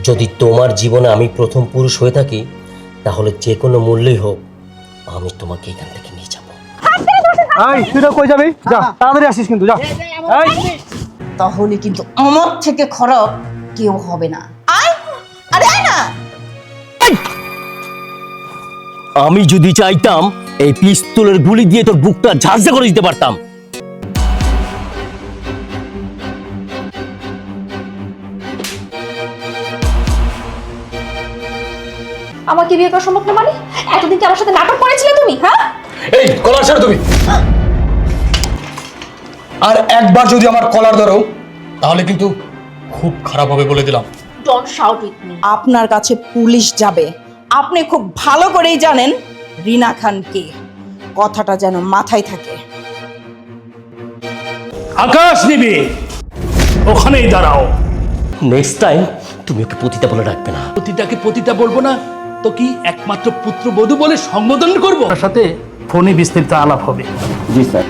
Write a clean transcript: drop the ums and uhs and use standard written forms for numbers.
যদি তোমার জীবনে আমি প্রথম পুরুষ হয়ে থাকি তাহলে যে কোনো মূল্যেই হোক আমি তোমাকে এখান থেকে নিয়ে যাব। এই তুই তো কই যাবি? যা তাড়াতাড়ি আসিস কিন্তু যা। এই তাহলে কিন্তু আমার থেকে খারাপ কেউ হবে না। আয়, আরে আয় না। আমি যদি চাইতাম এই পিস্তলের গুলি দিয়ে তোর বুকটা ঝাঁঝা করে দিতে পারতাম। আমাকে বিয়ে করা সম্ভব না মানে? এতদিন কি আমার সাথে নাটক করেছিলে তুমি? হ্যাঁ, এই কলার ছাড় তুমি। আর একবার যদি আমার কলার ধরো তাহলে কিন্তু খুব খারাপ হবে বলে দিলাম। Don't shout with me. আপনার কাছে পুলিশ যাবে, আপনি খুব ভালো করেই জানেন রিনা খান কে। কথাটা যেন মাথায় থাকে। আকাশ নিবি, ওখানেই দাঁড়াও। নেক্সট টাইম তুমি ওকে পতিতা বলে ডাকবে না। পতিতাকে পতিতা বলবো না তো কি একমাত্র পুত্রবধূ বলে সম্বোধন করবো? তার সাথে ফোনে বিস্তারিত আলাপ হবে। জি স্যার।